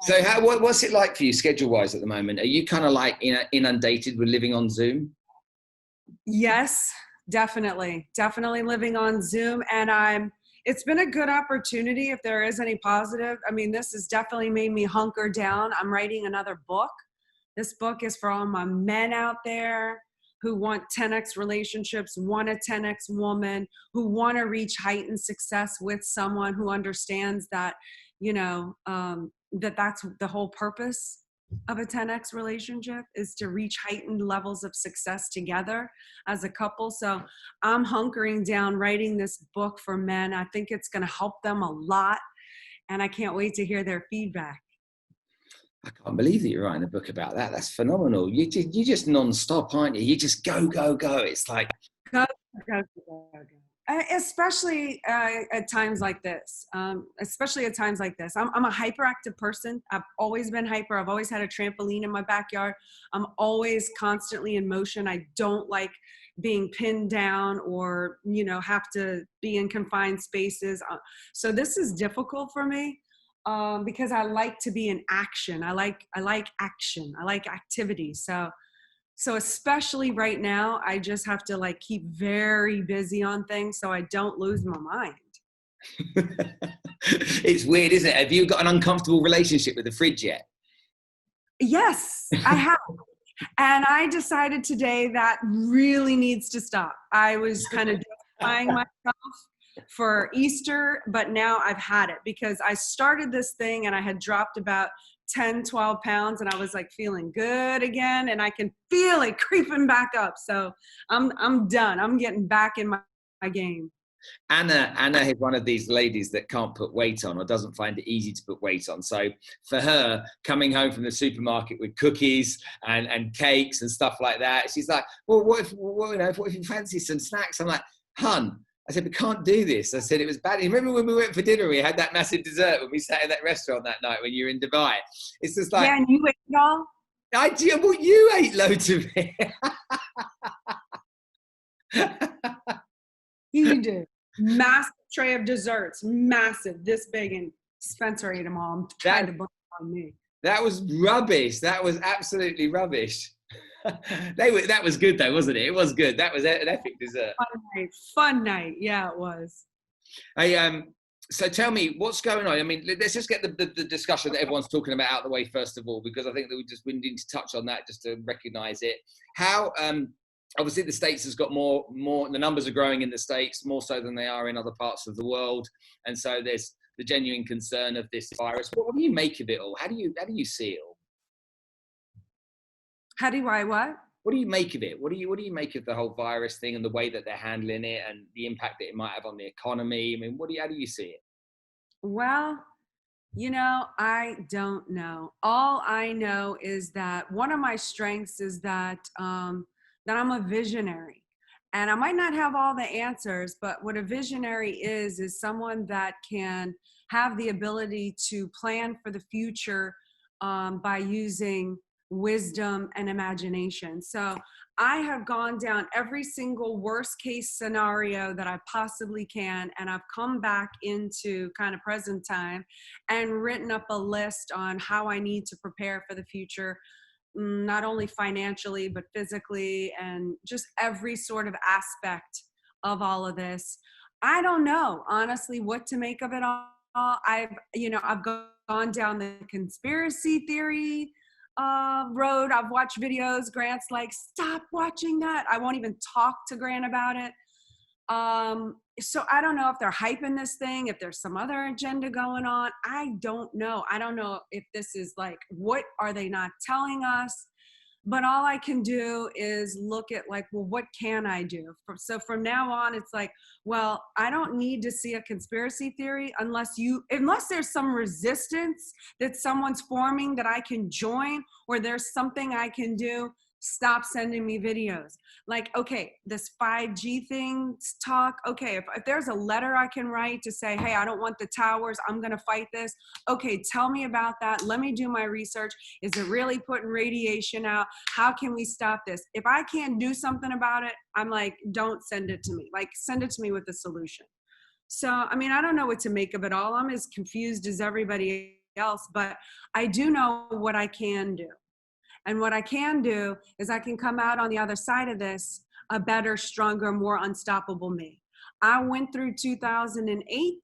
So what's it like for you schedule wise at the moment? Are you kind of like inundated with living on Zoom? Yes, definitely living on Zoom. And it's been a good opportunity if there is any positive. I mean, this has definitely made me hunker down. I'm writing another book. This book is for all my men out there who want 10x relationships, want a 10x woman, who want to reach heightened success with someone who understands that, that's the whole purpose of a 10x relationship is to reach heightened levels of success together as a couple. So I'm hunkering down writing this book for men. I think it's going to help them a lot. And I can't wait to hear their feedback. I can't believe that you're writing a book about that. That's phenomenal. You just non-stop, aren't you? You just go. It's like go. Especially at times like this. I'm a hyperactive person. I've always been hyper. I've always had a trampoline in my backyard. I'm always constantly in motion. I don't like being pinned down or, have to be in confined spaces. So this is difficult for me. Because I like to be in action. I like action. I like activity. So especially right now, I just have to keep very busy on things so I don't lose my mind. It's weird, isn't it? Have you got an uncomfortable relationship with the fridge yet? Yes, I have. And I decided today that really needs to stop. I was kind of justifying myself for Easter, but now I've had it because I started this thing and I had dropped about 10, 12 pounds and I was feeling good again and I can feel it creeping back up. So I'm done. I'm getting back in my game. Anna is one of these ladies that can't put weight on or doesn't find it easy to put weight on. So for her, coming home from the supermarket with cookies and cakes and stuff like that, she's like, well, what if you fancy some snacks? I'm like, hun, I said, we can't do this. I said, it was bad. You remember when we went for dinner, we had that massive dessert when we sat in that restaurant that night when you were in Dubai? It's just like... Yeah, and you ate it all? I did. Well, you ate loads of it. You did. Massive tray of desserts. Massive. This big. And Spencer ate them all. Trying to blame on me. That was rubbish. That was absolutely rubbish. That was good though, wasn't it? It was good. That was an epic dessert. Fun night. Yeah, it was. So tell me, what's going on? I mean, let's just get the discussion that everyone's talking about out of the way first of all, because I think that we need to touch on that just to recognize it. How obviously the States has got more. The numbers are growing in the States more so than they are in other parts of the world, and so there's the genuine concern of this virus. What do you make of it all? How do you see it all? How do I what? What do you make of it? What do you make of the whole virus thing and the way that they're handling it and the impact that it might have on the economy? I mean, how do you see it? Well, I don't know. All I know is that one of my strengths is that that I'm a visionary. And I might not have all the answers, but what a visionary is someone that can have the ability to plan for the future by using wisdom and imagination. So I have gone down every single worst case scenario that I possibly can, and I've come back into kind of present time and written up a list on how I need to prepare for the future, not only financially, but physically, and just every sort of aspect of all of this. I don't know, honestly, what to make of it all. I've gone down the conspiracy theory road. I've watched videos. Grant's like, stop watching that. I won't even talk to Grant about it. So I don't know if they're hyping this thing, if there's some other agenda going on. I don't know. I don't know if this is what are they not telling us? But all I can do is look at well, what can I do? So from now on, it's well, I don't need to see a conspiracy theory unless there's some resistance that someone's forming that I can join, or there's something I can do. Stop sending me videos. Okay, this 5G thing talk. Okay, if there's a letter I can write to say, hey, I don't want the towers, I'm going to fight this. Okay, tell me about that. Let me do my research. Is it really putting radiation out? How can we stop this? If I can't do something about it, I'm don't send it to me. Send it to me with a solution. So, I mean, I don't know what to make of it all. I'm as confused as everybody else, but I do know what I can do. And what I can do is I can come out on the other side of this a better, stronger, more unstoppable me. I went through 2008.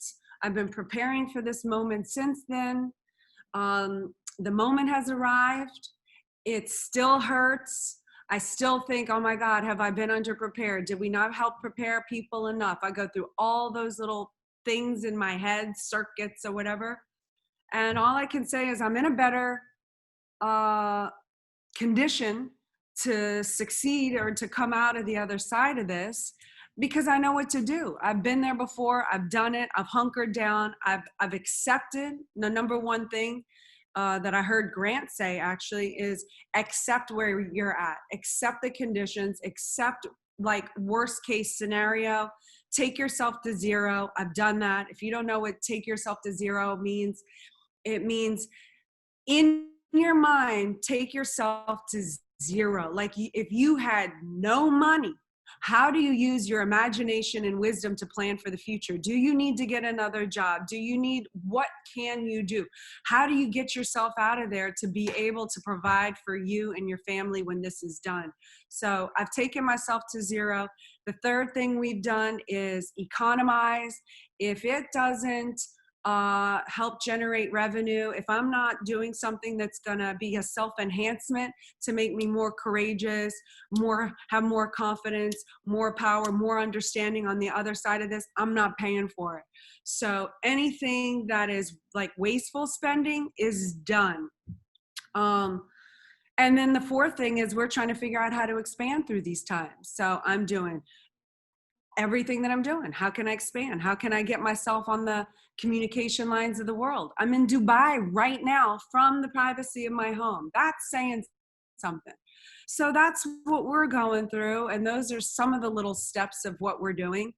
I've been preparing for this moment since then. The moment has arrived. It still hurts. I still think, oh my God, have I been underprepared? Did we not help prepare people enough? I go through all those little things in my head, circuits or whatever. And all I can say is I'm in a better condition to succeed or to come out of the other side of this because I know what to do. I've been there before. I've done it. I've hunkered down. I've accepted. The number one thing that I heard Grant say actually is accept where you're at, accept the conditions, accept like worst case scenario, take yourself to zero. I've done that. If you don't know what take yourself to zero means, it means in your mind, take yourself to zero. Like if you had no money, how do you use your imagination and wisdom to plan for the future? Do you need to get another job? What can you do? How do you get yourself out of there to be able to provide for you and your family when this is done? So I've taken myself to zero. The third thing we've done is economize. If it doesn't help generate revenue, if I'm not doing something that's gonna be a self-enhancement to make me more courageous, have more confidence, more power, more understanding on the other side of this, I'm not paying for it. So anything that is like wasteful spending is done. And then the fourth thing is we're trying to figure out how to expand through these times. So I'm doing everything that I'm doing. How can I expand? How can I get myself on the communication lines of the world? I'm in Dubai right now from the privacy of my home. That's saying something. So that's what we're going through. And those are some of the little steps of what we're doing.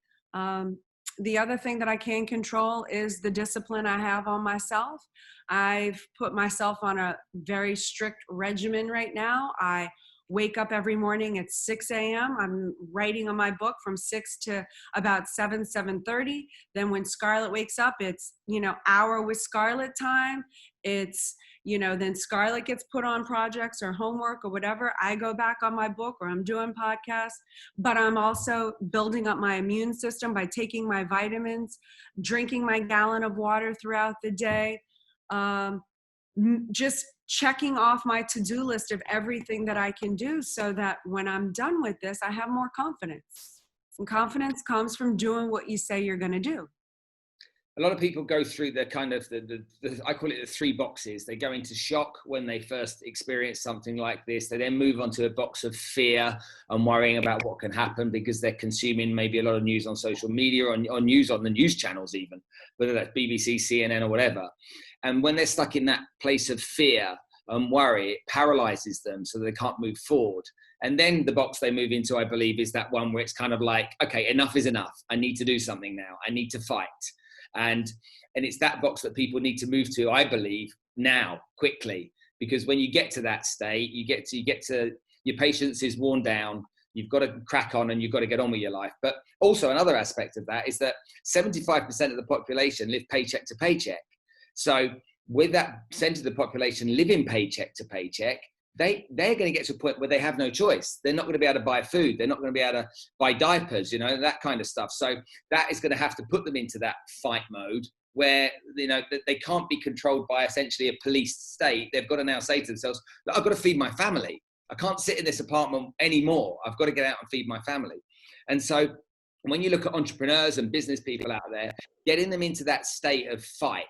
The other thing that I can control is the discipline I have on myself. I've put myself on a very strict regimen right now. I wake up every morning at 6 a.m. I'm writing on my book from 6 to about 7:30. Then when Scarlett wakes up, it's, hour with Scarlett time. It's, then Scarlett gets put on projects or homework or whatever. I go back on my book or I'm doing podcasts, but I'm also building up my immune system by taking my vitamins, drinking my gallon of water throughout the day. Just checking off my to-do list of everything that I can do so that when I'm done with this, I have more confidence. And confidence comes from doing what you say you're going to do. A lot of people go through the kind of I call it the three boxes. They go into shock when they first experience something like this. They then move on to a box of fear and worrying about what can happen because they're consuming maybe a lot of news on social media or news on the news channels even, whether that's BBC, CNN or whatever. And when they're stuck in that place of fear and worry, it paralyzes them so that they can't move forward. And then the box they move into, I believe, is that one where it's kind of like, okay, enough is enough. I need to do something now. I need to fight. And it's that box that people need to move to, I believe, now, quickly. Because when you get to that state, you get to your patience is worn down. You've got to crack on and you've got to get on with your life. But also another aspect of that is that 75% of the population live paycheck to paycheck. So with that percentage of the population living paycheck to paycheck, they're going to get to a point where they have no choice. They're not going to be able to buy food. They're not going to be able to buy diapers, that kind of stuff. So that is going to have to put them into that fight mode where, they can't be controlled by essentially a police state. They've got to now say to themselves, look, I've got to feed my family. I can't sit in this apartment anymore. I've got to get out and feed my family. And so when you look at entrepreneurs and business people out there, getting them into that state of fight,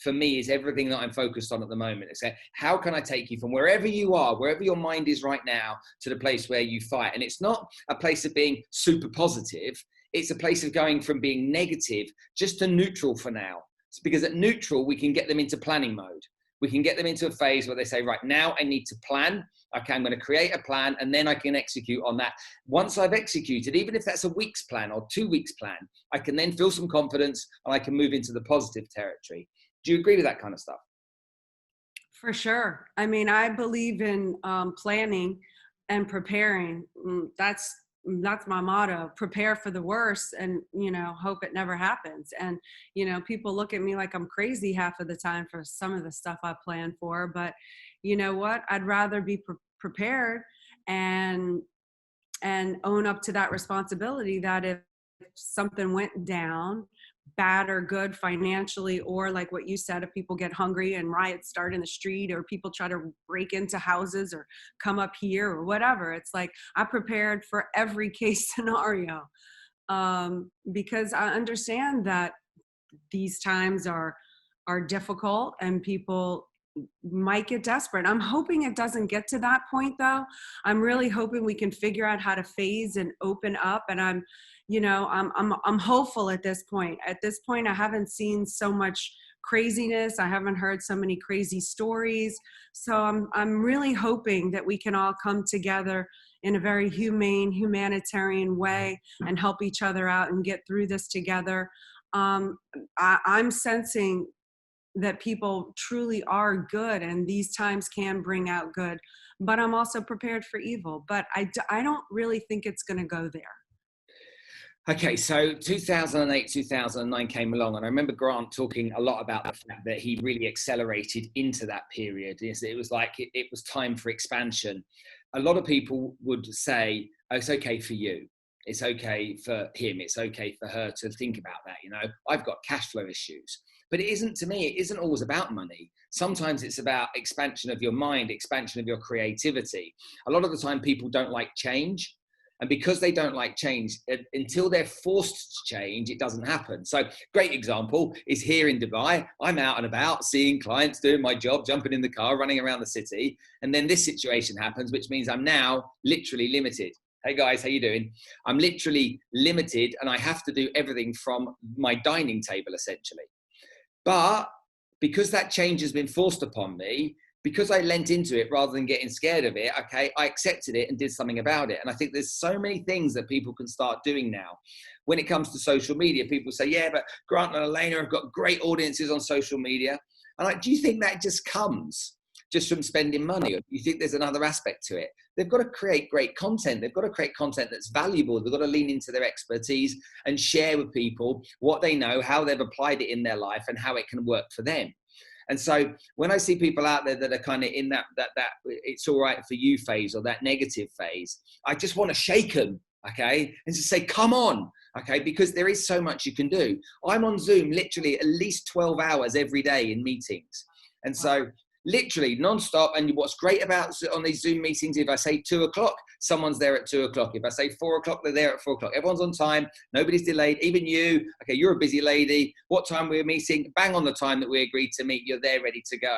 for me, is everything that I'm focused on at the moment. It's like, how can I take you from wherever you are, wherever your mind is right now, to the place where you fight? And it's not a place of being super positive. It's a place of going from being negative just to neutral for now. It's because at neutral, we can get them into planning mode. We can get them into a phase where they say, right, now I need to plan. Okay, I'm going to create a plan and then I can execute on that. Once I've executed, even if that's a week's plan or 2 weeks plan, I can then feel some confidence and I can move into the positive territory. Do you agree with that kind of stuff? For sure. I mean, I believe in planning and preparing. That's that's my motto: prepare for the worst and, hope it never happens. And, people look at me like I'm crazy half of the time for some of the stuff I plan for, but you know what? I'd rather be prepared and own up to that responsibility, that if something went down, bad or good financially, or like what you said, if people get hungry and riots start in the street, or people try to break into houses or come up here or whatever, it's like I prepared for every case scenario, because I understand that these times are difficult and people might get desperate. I'm hoping it doesn't get to that point though. I'm really hoping we can figure out how to phase and open up. And I'm hopeful at this point. At this point, I haven't seen so much craziness. I haven't heard so many crazy stories. So I'm really hoping that we can all come together in a very humane, humanitarian way and help each other out and get through this together. I'm sensing that people truly are good, and these times can bring out good, but I'm also prepared for evil. But I don't really think it's going to go there. Okay, so 2008, 2009 came along, and I remember Grant talking a lot about the fact that he really accelerated into that period. It was like it was time for expansion. A lot of people would say, oh, it's okay for you. It's okay for him. It's okay for her to think about that. I've got cash flow issues. But it isn't, to me, it isn't always about money. Sometimes it's about expansion of your mind, expansion of your creativity. A lot of the time people don't like change. And because they don't like change, until they're forced to change, it doesn't happen. So great example is here in Dubai. I'm out and about seeing clients, doing my job, jumping in the car, running around the city. And then this situation happens, which means I'm now literally limited. Hey guys, how you doing? I'm literally limited and I have to do everything from my dining table essentially. But because that change has been forced upon me, because I lent into it rather than getting scared of it, okay, I accepted it and did something about it. And I think there's so many things that people can start doing now. When it comes to social media, people say, yeah, but Grant and Elena have got great audiences on social media. And do you think that just comes just from spending money? Or do you think there's another aspect to it? They've got to create great content. They've got to create content that's valuable. They've got to lean into their expertise and share with people what they know, how they've applied it in their life and how it can work for them. And so when I see people out there that are kind of in that it's all right for you phase or that negative phase, I just want to shake them, okay? And just say, come on, okay? Because there is so much you can do. I'm on Zoom literally at least 12 hours every day in meetings. And so literally non-stop. And what's great about on these Zoom meetings, if I say 2 o'clock, someone's there at 2 o'clock. If I say 4 o'clock, they're there at 4 o'clock. Everyone's on time. Nobody's delayed. Even you. Okay, you're a busy lady. What time we're meeting? Bang on the time that we agreed to meet. You're there ready to go.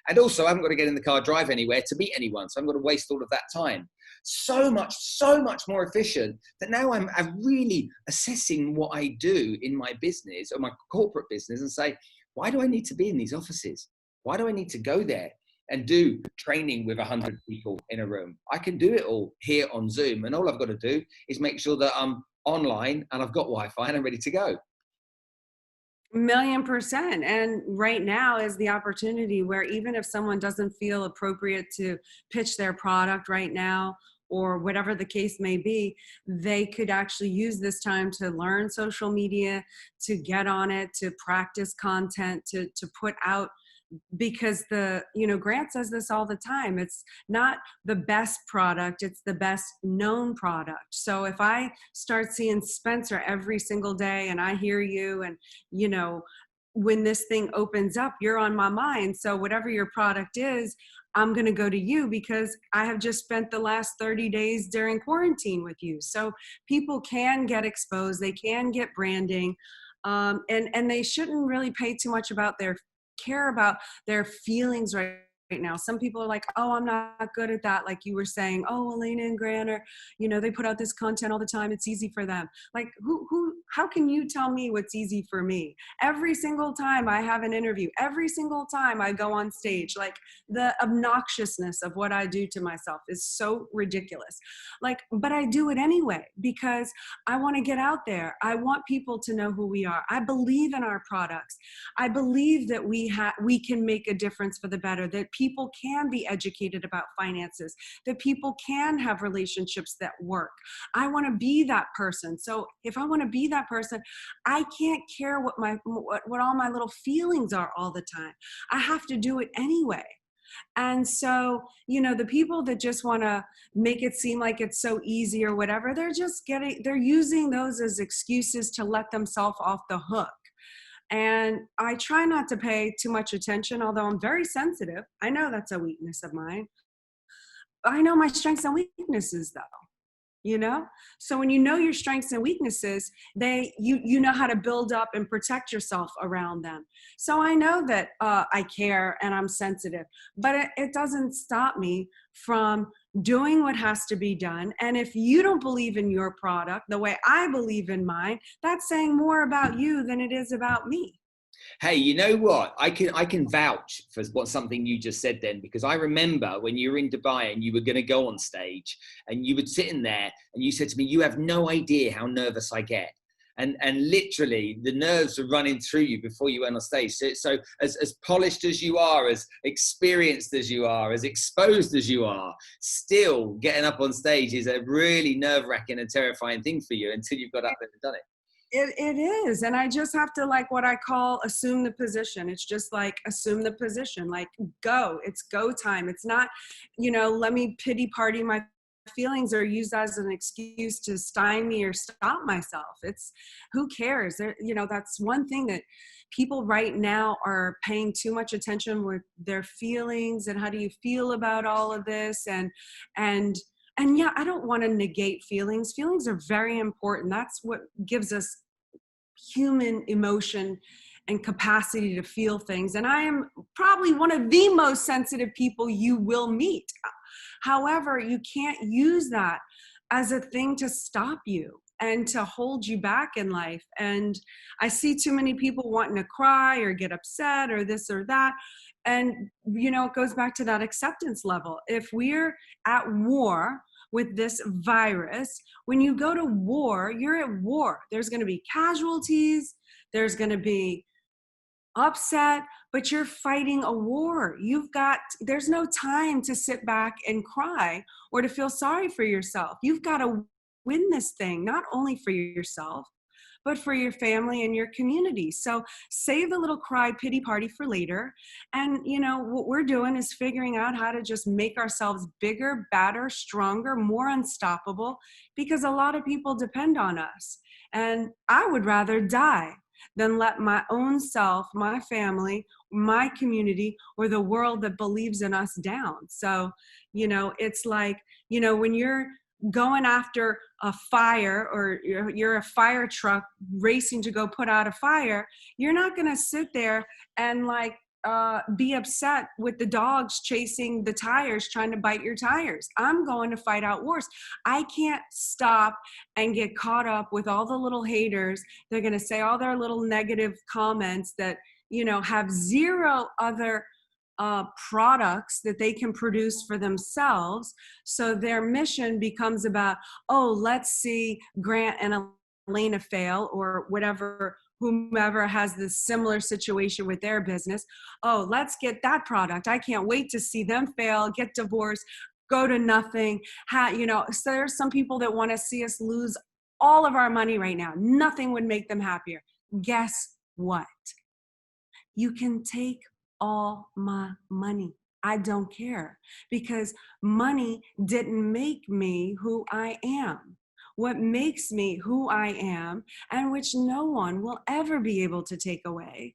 And also, I haven't got to get in the car, drive anywhere to meet anyone. So I'm going to waste all of that time. So much more efficient that now I'm really assessing what I do in my business or my corporate business and say, why do I need to be in these offices? Why do I need to go there and do training with 100 people in a room? I can do it all here on Zoom. And all I've got to do is make sure that I'm online and I've got Wi-Fi and I'm ready to go. 1,000,000%. And right now is the opportunity where even if someone doesn't feel appropriate to pitch their product right now, or whatever the case may be, they could actually use this time to learn social media, to get on it, to practice content, to put out. Because Grant says this all the time, it's not the best product, it's the best known product. So if I start seeing Spencer every single day and I hear you and, when this thing opens up, you're on my mind. So whatever your product is, I'm going to go to you because I have just spent the last 30 days during quarantine with you. So people can get exposed, they can get branding, and they shouldn't really pay too much about care about their feelings right now. Some people are like, oh, I'm not good at that. Like you were saying, oh, Elena and Grant are, they put out this content all the time. It's easy for them. Like how can you tell me what's easy for me? Every single time I have an interview, every single time I go on stage, like the obnoxiousness of what I do to myself is so ridiculous. Like, but I do it anyway because I want to get out there. I want people to know who we are. I believe in our products. I believe that we can make a difference for the better, that people can be educated about finances, that people can have relationships that work. I want to be that person. So if I want to be that person, I can't care what all my little feelings are all the time. I have to do it anyway. And so, the people that just want to make it seem like it's so easy or whatever, they're using those as excuses to let themselves off the hook. And I try not to pay too much attention, although I'm very sensitive. I know that's a weakness of mine. I know my strengths and weaknesses, though. So when you know your strengths and weaknesses, you know how to build up and protect yourself around them. So I know that I care and I'm sensitive, but it doesn't stop me from doing what has to be done. And if you don't believe in your product the way I believe in mine, that's saying more about you than it is about me. Hey, you know what? I can vouch for something you just said then, because I remember when you were in Dubai and you were going to go on stage and you were sitting there and you said to me, you have no idea how nervous I get. And literally the nerves are running through you before you went on stage. So as polished as you are, as experienced as you are, as exposed as you are, still getting up on stage is a really nerve-wracking and terrifying thing for you until you've got up there and done it. It is. And I just have to, like, what I call assume the position. It's just like assume the position, like go, it's go time. It's not, let me pity party my feelings or use that as an excuse to stymie or stop myself. It's who cares? That's one thing that people right now are paying too much attention with their feelings and how do you feel about all of this? And yeah, I don't want to negate feelings. Feelings are very important. That's what gives us human emotion and capacity to feel things. And I am probably one of the most sensitive people you will meet. However, you can't use that as a thing to stop you and to hold you back in life. And I see too many people wanting to cry or get upset or this or that. And, it goes back to that acceptance level. If we're at war with this virus, when you go to war, you're at war. There's going to be casualties. There's going to be upset, but you're fighting a war. There's no time to sit back and cry or to feel sorry for yourself. You've got to win this thing, not only for yourself, but for your family and your community. So save the little cry pity party for later. And, what we're doing is figuring out how to just make ourselves bigger, badder, stronger, more unstoppable, because a lot of people depend on us. And I would rather die than let my own self, my family, my community, or the world that believes in us down. So, it's like, when you're going after a fire or you're a fire truck racing to go put out a fire, you're not going to sit there and be upset with the dogs chasing the tires, trying to bite your tires. I'm going to fight out wars. I can't stop and get caught up with all the little haters. They're going to say all their little negative comments that, have zero other products that they can produce for themselves. So their mission becomes about, let's see Grant and Elena fail, or whomever has this similar situation with their business. Let's get that product. I can't wait to see them fail, get divorced, go to nothing. So there's some people that want to see us lose all of our money right now. Nothing would make them happier. Guess what? You can take all my money. I don't care, because money didn't make me who I am. What makes me who I am, and which no one will ever be able to take away,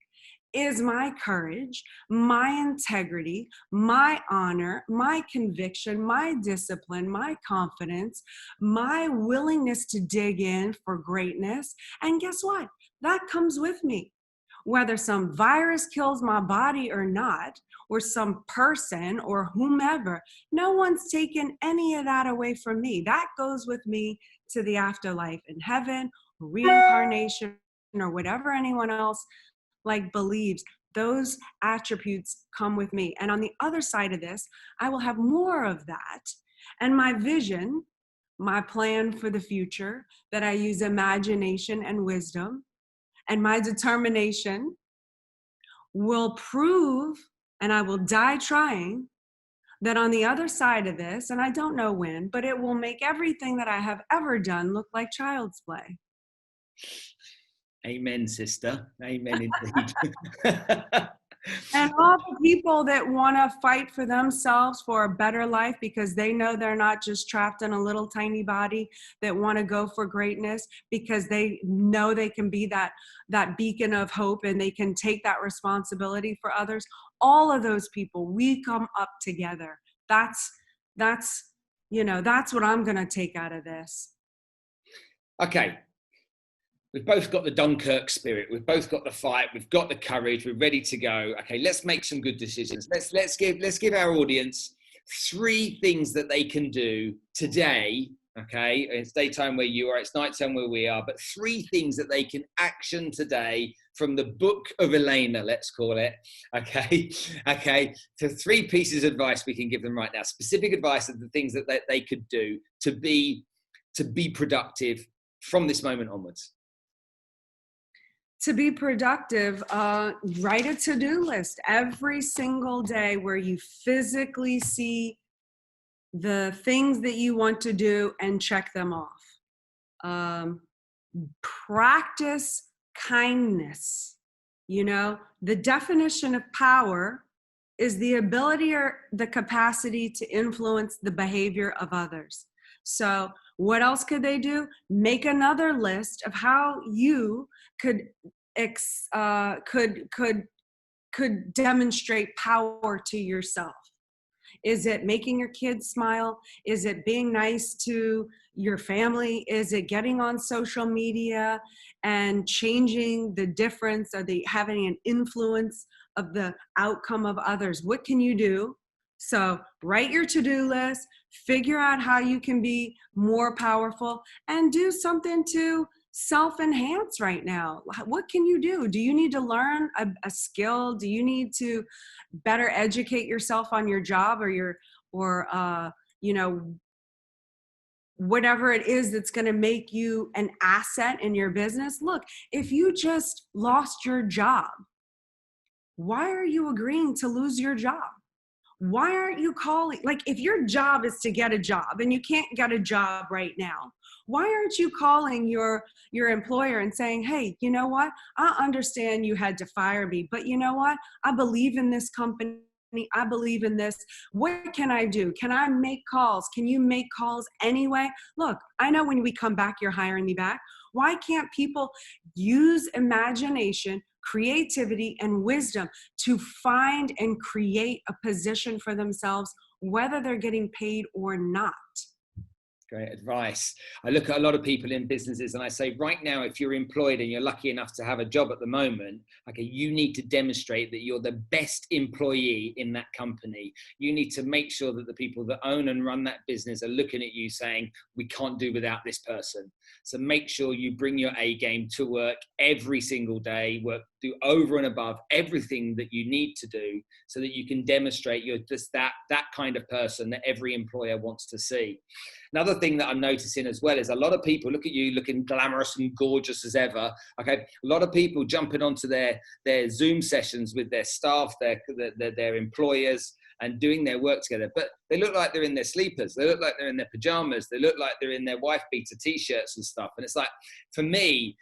is my courage, my integrity, my honor, my conviction, my discipline, my confidence, my willingness to dig in for greatness. And guess what? That comes with me. Whether some virus kills my body or not, or some person or whomever, no one's taken any of that away from me. That goes with me to the afterlife in heaven reincarnation, or whatever anyone else like believes, those attributes come with me. And on the other side of this, I will have more of that. And my vision, my plan for the future, that I use imagination and wisdom, and my determination will prove, and I will die trying, that on the other side of this, and I don't know when, but it will make everything that I have ever done look like child's play. Amen, sister. Amen indeed. And all the people that want to fight for themselves for a better life because they know they're not just trapped in a little tiny body, that want to go for greatness because they know they can be that beacon of hope and they can take that responsibility for others. All of those people, we come up together. That's what I'm going to take out of this. Okay. We've both got the Dunkirk spirit. We've both got the fight. We've got the courage. We're ready to go. Okay, let's make some good decisions. Let's give our audience 3 things that they can do today. Okay, it's daytime where you are. It's nighttime where we are. But 3 things that they can action today from the book of Elena. Let's call it. Okay. So 3 pieces of advice we can give them right now. Specific advice of the things that they could do to be productive from this moment onwards. To be productive, write a to-do list every single day where you physically see the things that you want to do and check them off. Practice kindness. The definition of power is the ability or the capacity to influence the behavior of others. So what else could they do? Make another list of how you could demonstrate power to yourself. Is it making your kids smile? Is it being nice to your family? Is it getting on social media and changing the difference? Are they having an influence of the outcome of others? What can you do? So write your to-do list, figure out how you can be more powerful, and do something to self-enhance right now. What can you do? Do you need to learn a skill? Do you need to better educate yourself on your job or whatever it is that's going to make you an asset in your business? Look, if you just lost your job, why are you agreeing to lose your job? Why aren't you calling? Like, if your job is to get a job and you can't get a job right now, why aren't you calling your employer and saying, hey, you know what? I understand you had to fire me, but you know what? I believe in this company. I believe in this. What can I do? Can I make calls? Can you make calls anyway? Look, I know when we come back, you're hiring me back. Why can't people use imagination, creativity, and wisdom to find and create a position for themselves, whether they're getting paid or not? Great advice. I look at a lot of people in businesses and I say, right now, if you're employed and you're lucky enough to have a job at the moment, okay, you need to demonstrate that you're the best employee in that company. You need to make sure that the people that own and run that business are looking at you saying, we can't do without this person. So make sure you bring your A game to work every single day, do over and above everything that you need to do so that you can demonstrate you're just that kind of person that every employer wants to see. Another thing that I'm noticing as well is a lot of people look at you looking glamorous and gorgeous as ever. Okay, a lot of people jumping onto their Zoom sessions with their staff, their employers, and doing their work together. But they look like they're in their sleepers. They look like they're in their pajamas. They look like they're in their wife beater t-shirts and stuff. And it's like, for me,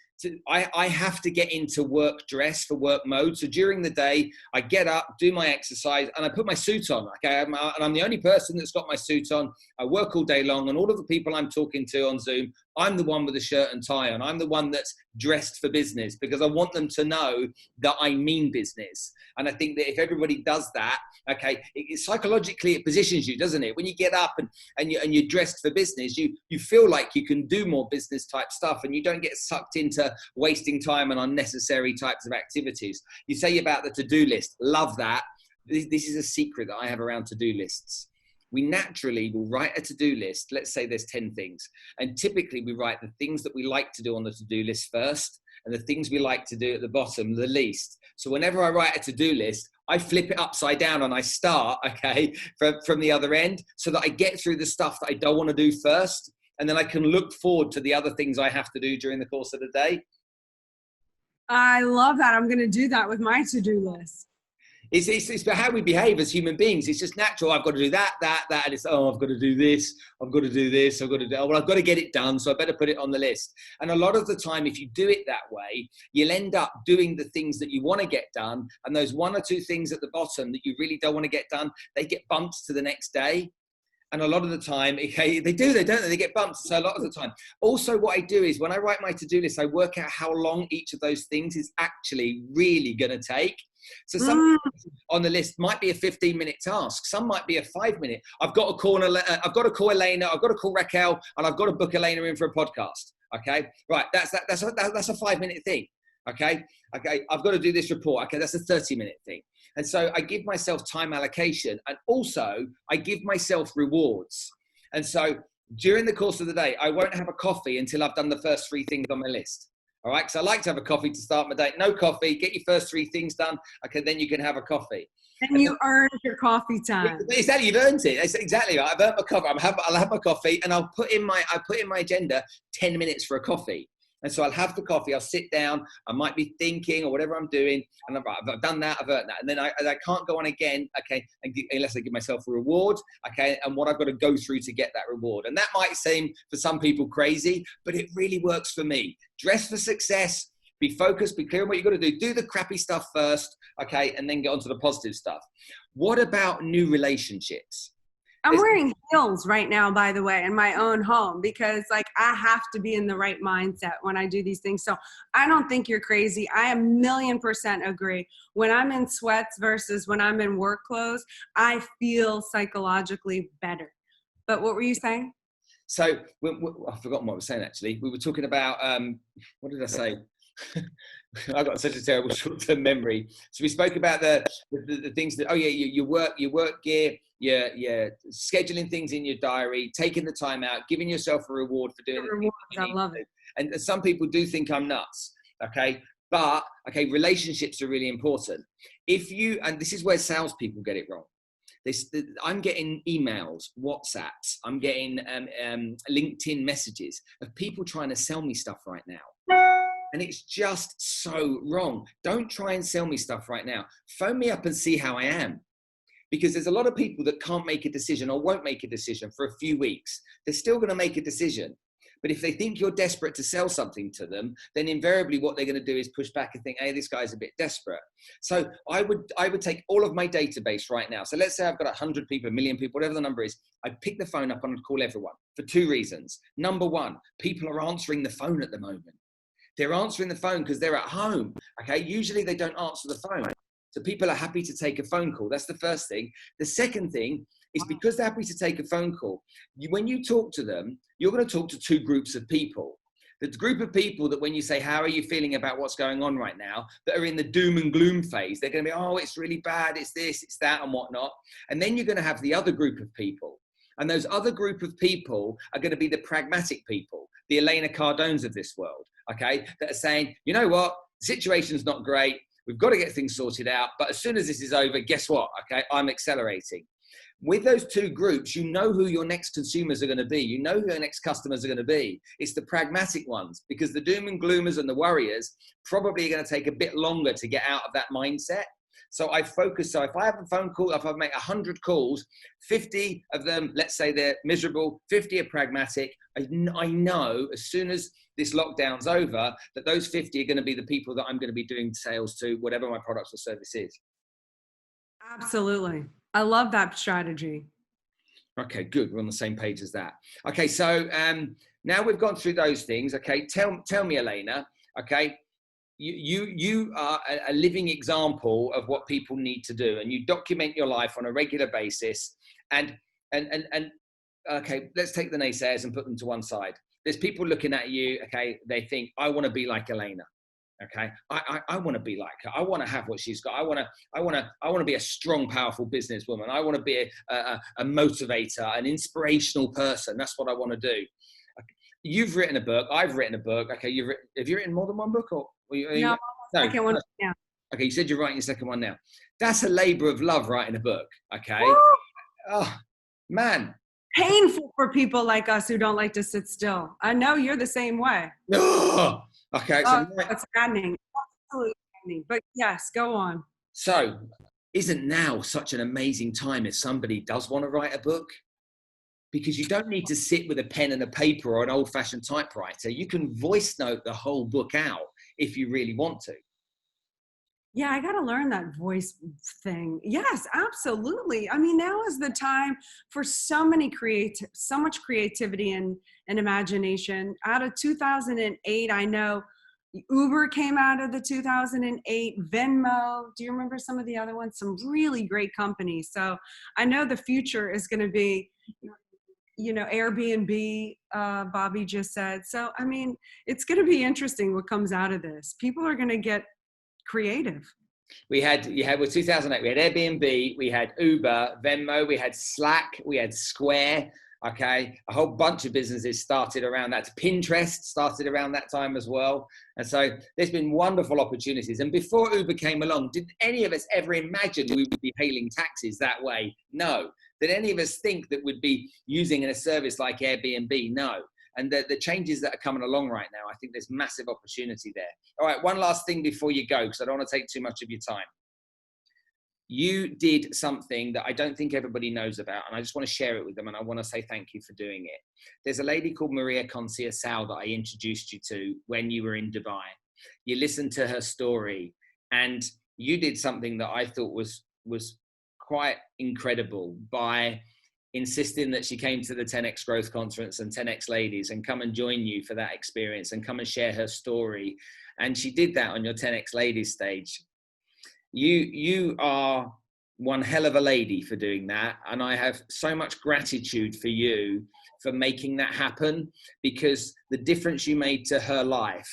I have to get into work dress for work mode. So during the day, I get up, do my exercise, and I put my suit on. Okay, and I'm the only person that's got my suit on. I work all day long, and all of the people I'm talking to on Zoom, I'm the one with the shirt and tie on. I'm the one that's dressed for business because I want them to know that I mean business. And I think that if everybody does that, okay, psychologically it positions you, doesn't it? When you get up and you're dressed for business, you feel like you can do more business type stuff, and you don't get sucked into wasting time on unnecessary types of activities. You say about the to-do list, love that. This is a secret that I have around to-do lists. we naturally will write a to-do list. Let's say there's 10 things. And typically we write the things that we like to do on the to-do list first, and the things we like to do at the bottom, the least. So whenever I write a to-do list, I flip it upside down and I start, from the other end, so that I get through the stuff that I don't want to do first. And then I can look forward to the other things I have to do during the course of the day. I love that. I'm going to do that with my to-do list. It's about how we behave as human beings. It's just natural. I've got to do that. And it's, I've got to do this. I've got to do this. I've got to get it done. So I better put it on the list. And a lot of the time, if you do it that way, you'll end up doing the things that you want to get done. And those one or two things at the bottom that you really don't want to get done, they get bumped to the next day. And a lot of the time, they do, don't they? They get bumped. So a lot of the time. Also, what I do is when I write my to-do list, I work out how long each of those things is actually really going to take. So some on the list might be a 15-minute task. Some might be a 5-minute. I've got to call Elena. I've got to call Raquel, and I've got to book Elena in for a podcast. Okay, right. That's a 5-minute thing. Okay. I've got to do this report. Okay, that's a 30-minute thing. And so I give myself time allocation, and also I give myself rewards. And so during the course of the day, I won't have a coffee until I've done the first 3 things on my list. All right, because I like to have a coffee to start my day. No coffee, get your first 3 things done. Okay, then you can have a coffee. And you earned your coffee time. Exactly, you've earned it. That's exactly right. I've earned my coffee. I'll have my coffee, and I'll put in my agenda 10 minutes for a coffee. And so I'll have the coffee, I'll sit down, I might be thinking or whatever I'm doing, and I've done that, I've earned that. And then I can't go on again, unless I give myself a reward, and what I've got to go through to get that reward. And that might seem for some people crazy, but it really works for me. Dress for success, be focused, be clear on what you've got to do the crappy stuff first, and then get onto the positive stuff. What about new relationships? I'm wearing heels right now, by the way, in my own home, because I have to be in the right mindset when I do these things. So I don't think you're crazy. I 1,000,000% agree. When I'm in sweats versus when I'm in work clothes, I feel psychologically better. But what were you saying? So I've forgotten what I was saying, actually. We were talking about, what did I say? I've got such a terrible short-term memory. So we spoke about the things that, your work gear, you're scheduling things in your diary, taking the time out, giving yourself a reward for doing it. I love it. And some people do think I'm nuts, But, relationships are really important. And this is where salespeople get it wrong. I'm getting emails, WhatsApps, I'm getting LinkedIn messages of people trying to sell me stuff right now. And it's just so wrong. Don't try and sell me stuff right now. Phone me up and see how I am. Because there's a lot of people that can't make a decision or won't make a decision for a few weeks. They're still going to make a decision. But if they think you're desperate to sell something to them, then invariably what they're going to do is push back and think, hey, this guy's a bit desperate. So I would take all of my database right now. So let's say I've got 100 people, 1,000,000 people, whatever the number is. I'd pick the phone up and I'd call everyone for 2 reasons. Number 1, people are answering the phone at the moment. They're answering the phone because they're at home. Usually they don't answer the phone. So people are happy to take a phone call. That's the first thing. The second thing is because they're happy to take a phone call, when you talk to them, you're going to talk to 2 groups of people. The group of people that when you say, how are you feeling about what's going on right now, that are in the doom and gloom phase, they're going to be, oh, it's really bad, it's this, it's that, and whatnot. And then you're going to have the other group of people. And those other group of people are going to be the pragmatic people, the Elena Cardones of this world, that are saying, you know what, the situation's not great. We've got to get things sorted out. But as soon as this is over, guess what? I'm accelerating. With those 2 groups, you know who your next consumers are going to be. You know who your next customers are going to be. It's the pragmatic ones, because the doom and gloomers and the worriers probably are going to take a bit longer to get out of that mindset. So I focus. So if I have a phone call, if I make 100 calls, 50 of them, let's say they're miserable, 50 are pragmatic. I know as soon as this lockdown's over, that those 50 are going to be the people that I'm going to be doing sales to, whatever my product or service is. Absolutely. I love that strategy. Okay, good. We're on the same page as that. Okay, so now we've gone through those things. Okay, tell me, Elena. Okay, you are a living example of what people need to do, and you document your life on a regular basis. And okay, let's take the naysayers and put them to one side. There's people looking at you. Okay, they think, I want to be like Elena. Okay, I want to be like her. I want to have what she's got. I want to be a strong, powerful businesswoman. I want to be a motivator, an inspirational person. That's what I want to do. You've written a book. I've written a book. Okay, have you written more than one book, or No, second one now. Okay, you said you're writing your second one now. That's a labor of love, writing a book. Okay. Woo! Oh man. Painful for people like us who don't like to sit still. I know you're the same way. Oh, okay. So it's maddening. Absolutely maddening. But yes, go on. So, isn't now such an amazing time if somebody does want to write a book? Because you don't need to sit with a pen and a paper or an old-fashioned typewriter. You can voice note the whole book out if you really want to. Yeah, I got to learn that voice thing. Yes, absolutely. I mean, now is the time for so much creativity and imagination. Out of 2008, I know Uber came out of the 2008, Venmo. Do you remember some of the other ones? Some really great companies. So I know the future is going to be, Airbnb, Bobby just said. So, I mean, it's going to be interesting what comes out of this. People are going to get creative. With 2008, we had Airbnb, we had Uber, Venmo, we had Slack, we had Square. Okay, a whole bunch of businesses started around that. Pinterest started around that time as well. And so there's been wonderful opportunities. And before Uber came along, did any of us ever imagine we would be hailing taxis that way? No. Did any of us think that we'd be using a service like Airbnb? No. And the changes that are coming along right now, I think there's massive opportunity there. All right, one last thing before you go, because I don't want to take too much of your time. You did something that I don't think everybody knows about, and I just want to share it with them, and I want to say thank you for doing it. There's a lady called Maria Conceição that I introduced you to when you were in Dubai. You listened to her story, and you did something that I thought was quite incredible by insisting that she came to the 10X Growth Conference and 10X Ladies and come and join you for that experience and come and share her story. And she did that on your 10X Ladies stage. You are one hell of a lady for doing that. And I have so much gratitude for you for making that happen, because the difference you made to her life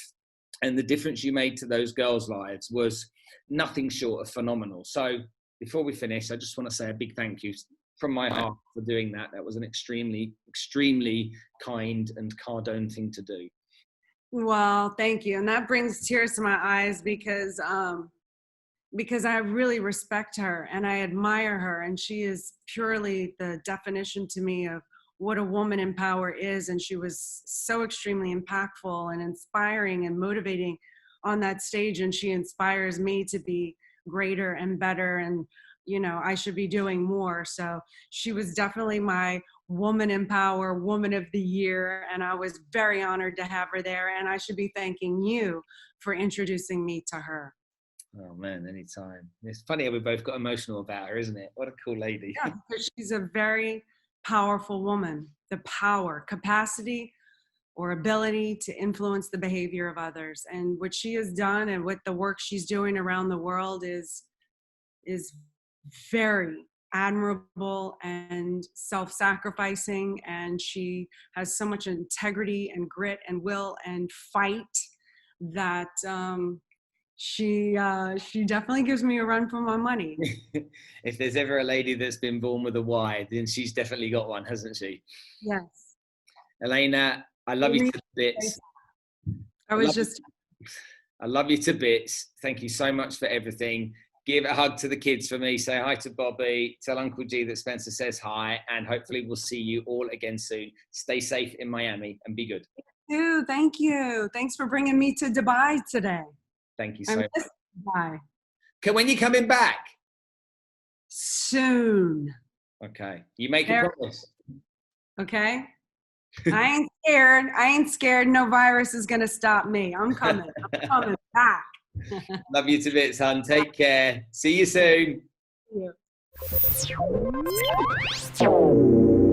and the difference you made to those girls' lives was nothing short of phenomenal. So before we finish, I just want to say a big thank you from my heart for doing that. That was an extremely, extremely kind and Cardone thing to do. Well, thank you. And that brings tears to my eyes because I really respect her and I admire her. And she is purely the definition to me of what a woman in power is. And she was so extremely impactful and inspiring and motivating on that stage. And she inspires me to be greater and better. And I should be doing more. So she was definitely my woman in power, woman of the year. And I was very honored to have her there. And I should be thanking you for introducing me to her. Oh man, anytime. It's funny how we both got emotional about her, isn't it? What a cool lady. Yeah, because she's a very powerful woman. The power, capacity, or ability to influence the behavior of others. And what she has done and what the work she's doing around the world is very admirable and self-sacrificing, and she has so much integrity and grit and will and fight that she definitely gives me a run for my money. If there's ever a lady that's been born with a Y, then she's definitely got one, hasn't she? Yes. Elena, I love you to bits. I love you to bits. Thank you so much for everything. Give a hug to the kids for me. Say hi to Bobby. Tell Uncle G that Spencer says hi. And hopefully we'll see you all again soon. Stay safe in Miami and be good. Thank you. Thanks for bringing me to Dubai today. Thank you so much. Dubai. When are you coming back? Soon. Okay. You make a promise. Okay. I ain't scared. No virus is going to stop me. I'm coming back. Love you to bits, hon. Take care. See you soon. See you.